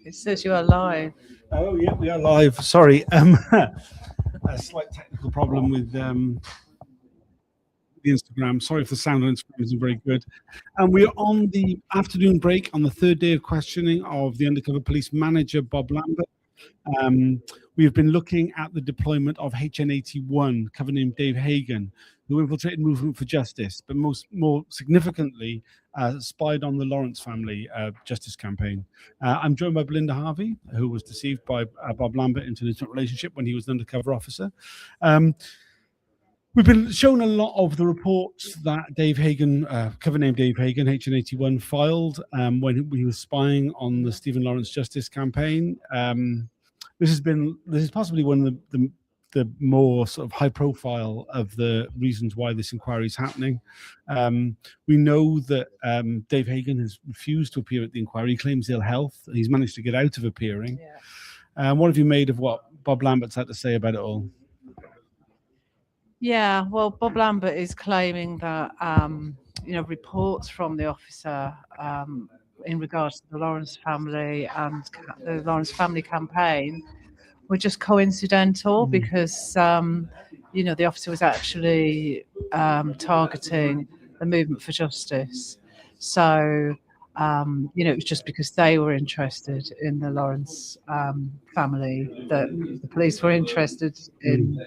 It says you are live. Oh yeah, we are live. Sorry, a slight technical problem with the Instagram. Sorry if the sound on Instagram isn't very good. And we are on the afternoon break on the third day of questioning of the undercover police manager Bob Lambert. We have been looking at the deployment of HN81, cover name Dave Hagan, who infiltrated Movement for Justice, but more significantly, spied on the Lawrence family justice campaign. I'm joined by Belinda Harvey, who was deceived by Bob Lambert into an intimate relationship when he was an undercover officer. We've been shown a lot of the reports that Dave Hagan, cover name Dave Hagan, HN81, filed when he was spying on the Stephen Lawrence justice campaign. This is possibly one of the more sort of high profile of the reasons why this inquiry is happening. We know that Dave Hagan has refused to appear at the inquiry. He claims ill health. He's managed to get out of appearing. Yeah. What have you made of what Bob Lambert's had to say about it all? Yeah, well, Bob Lambert is claiming that reports from the officer in regards to the Lawrence family and the Lawrence family campaign were just coincidental because the officer was actually targeting the Movement for Justice. So it was just because they were interested in the Lawrence family that the police were interested in.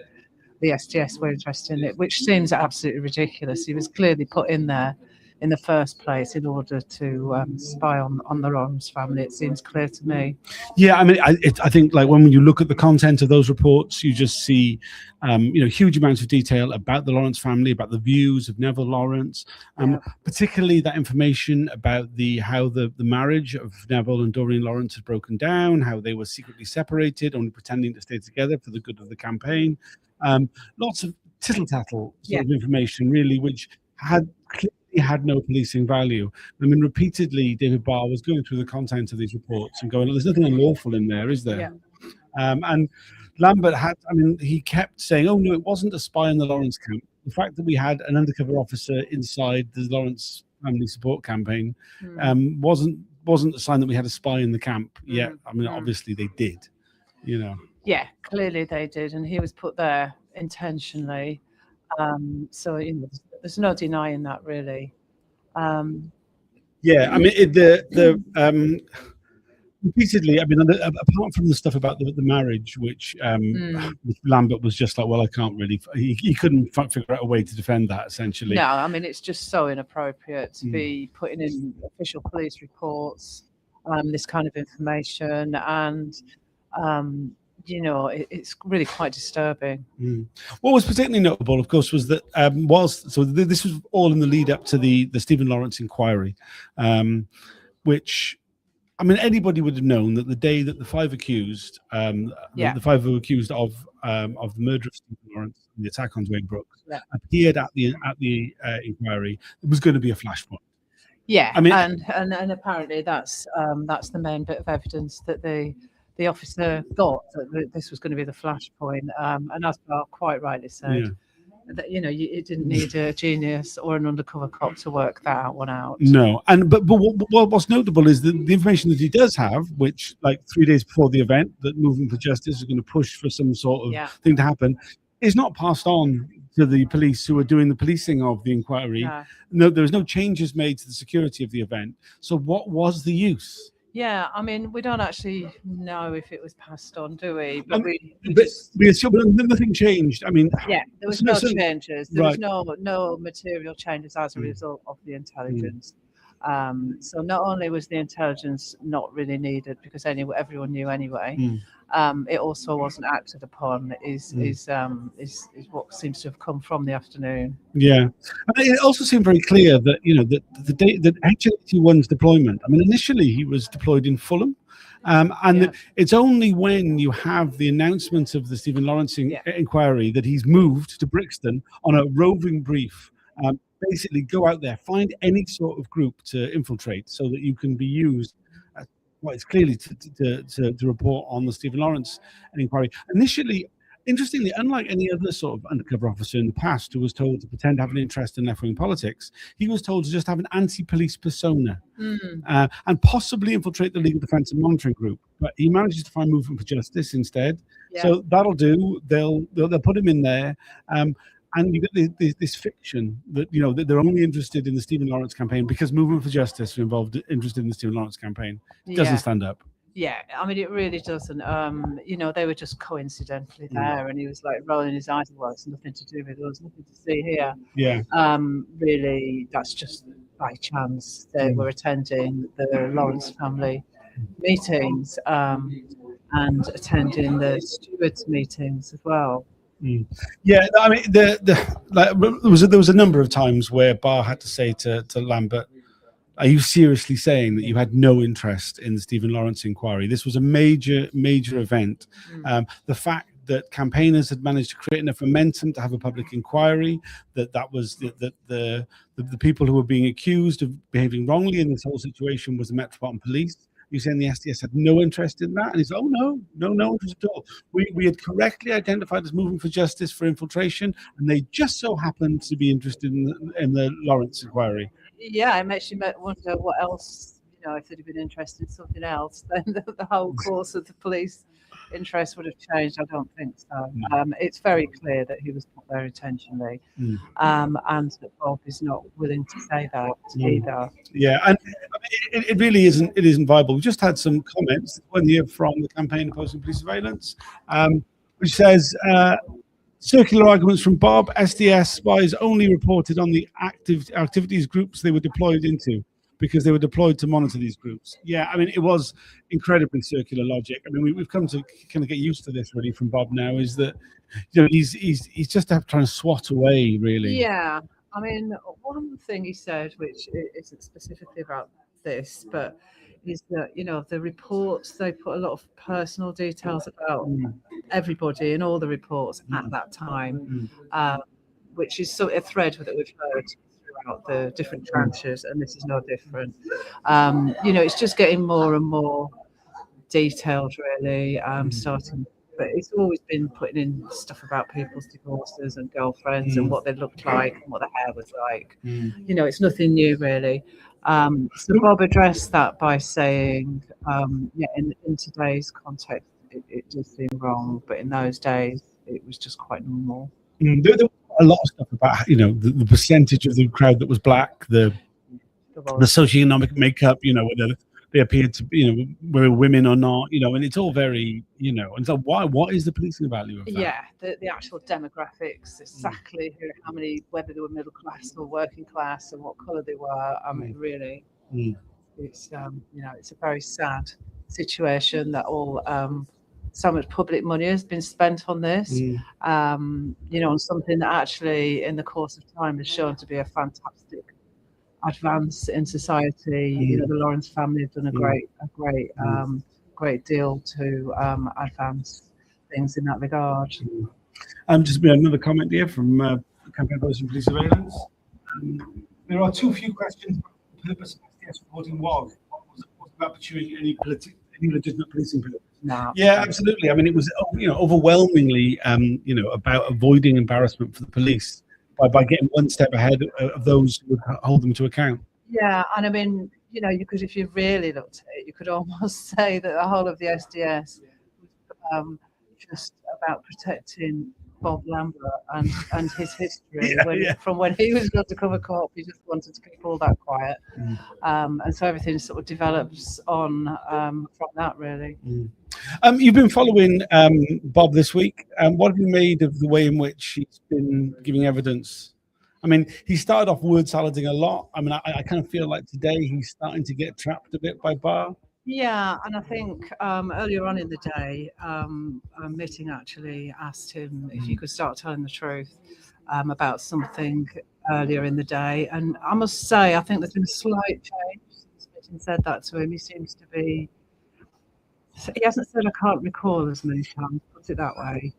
The STS were interested in it, which seems absolutely ridiculous. He was clearly put in there in the first place in order to spy on the Lawrence family. It seems clear to me. Yeah, I mean, I think like when you look at the content of those reports, you just see, huge amounts of detail about the Lawrence family, about the views of Neville Lawrence, particularly that information about how the marriage of Neville and Doreen Lawrence had broken down, how they were secretly separated, only pretending to stay together for the good of the campaign. Lots of tittle-tattle sort of information, really, which clearly had no policing value. I mean, repeatedly, David Barr was going through the content of these reports and going, "There's nothing unlawful in there, is there?" Yeah. And Lambert he kept saying, "Oh no, it wasn't a spy in the Lawrence camp. The fact that we had an undercover officer inside the Lawrence family support campaign wasn't a sign that we had a spy in the camp yet." I mean, obviously they did, Yeah, clearly they did, and he was put there intentionally. So there's no denying that, really. Yeah, I mean, repeatedly, I mean, apart from the stuff about the marriage, which Lambert was just like, well, I can't really, he couldn't figure out a way to defend that, essentially. No, I mean, it's just so inappropriate to be putting in official police reports, this kind of information, and it's really quite disturbing. What was particularly notable, of course, was that this was all in the lead up to the Stephen Lawrence inquiry, which, I mean, anybody would have known that the day that the five accused, the five who were accused of the murder of Stephen Lawrence and the attack on Dwayne Brooks appeared at the inquiry, it was going to be a flashpoint. Yeah, I mean, and apparently that's the main bit of evidence that the officer got, that this was going to be the flashpoint, and as Bob quite rightly said, that it didn't need a genius or an undercover cop to work that one out. No, but what's notable is the information that he does have, which, like 3 days before the event, that Movement for Justice is going to push for some sort of thing to happen, is not passed on to the police who are doing the policing of the inquiry. No, there was no changes made to the security of the event. So what was the use? Yeah, I mean, we don't actually know if it was passed on, do we? But we assume nothing changed. I mean, there was no changes. There was no material changes as a result of the intelligence. So not only was the intelligence not really needed because everyone knew anyway, it also wasn't acted upon. Is what seems to have come from the afternoon. Yeah, and it also seemed very clear that the day that HN81's deployment. I mean, initially he was deployed in Fulham. It's only when you have the announcement of the Stephen Lawrence inquiry that he's moved to Brixton on a roving brief. Basically, go out there, find any sort of group to infiltrate, so that you can be used. It's clearly to report on the Stephen Lawrence inquiry. Initially, Interestingly, unlike any other sort of undercover officer in the past who was told to pretend to have an interest in left-wing politics, he was told to just have an anti-police persona and possibly infiltrate the legal defence and monitoring group. But he manages to find Movement for Justice instead. Yeah. So that'll do. They'll put him in there. And you get this fiction that, that they're only interested in the Stephen Lawrence campaign because Movement for Justice are interested in the Stephen Lawrence campaign. It doesn't stand up. Yeah, I mean, it really doesn't. They were just coincidentally there, and he was like rolling his eyes. Well, it's nothing to do with it. There's nothing to see here. Yeah. Really, that's just by chance. They were attending the Lawrence family meetings and attending the stewards meetings as well. Yeah, I mean, there was a number of times where Barr had to say to Lambert, "Are you seriously saying that you had no interest in the Stephen Lawrence inquiry? This was a major event. The fact that campaigners had managed to create enough momentum to have a public inquiry, that was that the people who were being accused of behaving wrongly in this whole situation was the Metropolitan Police. You're saying the SDS had no interest in that?" And he's, "Oh, no interest at all. We had correctly identified as Movement for Justice for infiltration, and they just so happened to be interested in the Lawrence inquiry." Yeah, it makes you wonder what else, if they'd have been interested in something else, then the whole course of the police interest would have changed. I don't think so. It's very clear that he was put there intentionally, and that Bob is not willing to say that either. Yeah, and it really isn't. It isn't viable. We just had some comments. One here from the Campaign Opposing Police Surveillance, which says, circular arguments from Bob. SDS spies only reported on the activities groups they were deployed into, because they were deployed to monitor these groups. Yeah, I mean, it was incredibly circular logic. I mean, we've come to kind of get used to this really from Bob now, is that, he's just trying to swat away, really. Yeah, I mean, one thing he said, which isn't specifically about this, but is that, the reports, they put a lot of personal details about everybody in all the reports at that time, which is sort of a thread that we've heard throughout the different tranches, and this is no different. It's just getting more and more detailed, really, starting. But it's always been putting in stuff about people's divorces and girlfriends and what they looked like and what their hair was like. It's nothing new, really. So Bob addressed that by saying, in today's context, it does seem wrong, but in those days, it was just quite normal. There was a lot of stuff about, the percentage of the crowd that was black, the socioeconomic makeup, whether they appeared to, were women or not, and it's all very, and so what is the policing value of that? Yeah, the actual demographics, exactly how many, whether they were middle class or working class and what colour they were. I mean, really, it's, it's a very sad situation that all, so much public money has been spent on this, on something that actually in the course of time has shown to be a fantastic advance in society. The Lawrence family have done a great deal to advance things in that regard. Just another comment here from Campaign Opposing Police Surveillance. There are too few questions about the purpose of SDS reporting was. What was about pursuing any legitimate policing purpose? No. Yeah, absolutely. I mean, it was overwhelmingly about avoiding embarrassment for the police by getting one step ahead of those who would hold them to account. Yeah, and I mean, you could, if you really looked at it, you could almost say that the whole of the SDS was just about protecting Bob Lambery and his history. From when he was an undercover cop, he just wanted to keep all that quiet. And so everything sort of develops on from that, really. You've been following Bob this week. What have you made of the way in which he's been giving evidence? I mean, he started off word salading a lot. I mean, I kind of feel like today he's starting to get trapped a bit by Barr. Yeah, and I think earlier on in the day, a meeting actually asked him if he could start telling the truth about something earlier in the day. And I must say, I think there's been a slight change since Meeting said that to him. He seems to be, he hasn't said I can't recall as many times, put it that way.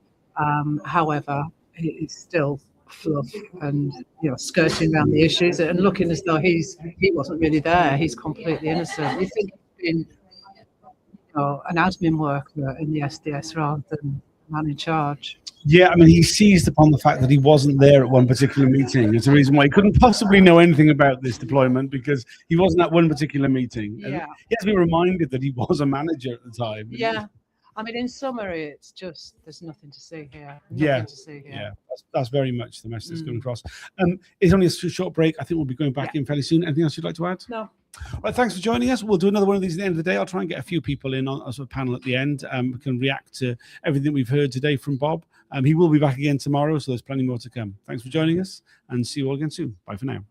However, he's still fluff and skirting around the issues and looking as though he wasn't really there. He's completely innocent. You think he's been an admin worker in the SDS rather than a man in charge? Yeah, I mean, he seized upon the fact that he wasn't there at one particular meeting. It's a reason why he couldn't possibly know anything about this deployment, because he wasn't at one particular meeting. And Yeah. he has to be reminded that he was a manager at the time. Yeah. I mean, in summary, it's just there's nothing to see here. Yeah. Nothing to see here. Yeah, that's very much the message that's going across. It's only a short break. I think we'll be going back in fairly soon. Anything else you'd like to add? No. Right, thanks for joining us. We'll do another one of these at the end of the day. I'll try and get a few people in on as a panel at the end. We can react to everything we've heard today from Bob. He will be back again tomorrow, so there's plenty more to come. Thanks for joining us, and see you all again soon. Bye for now.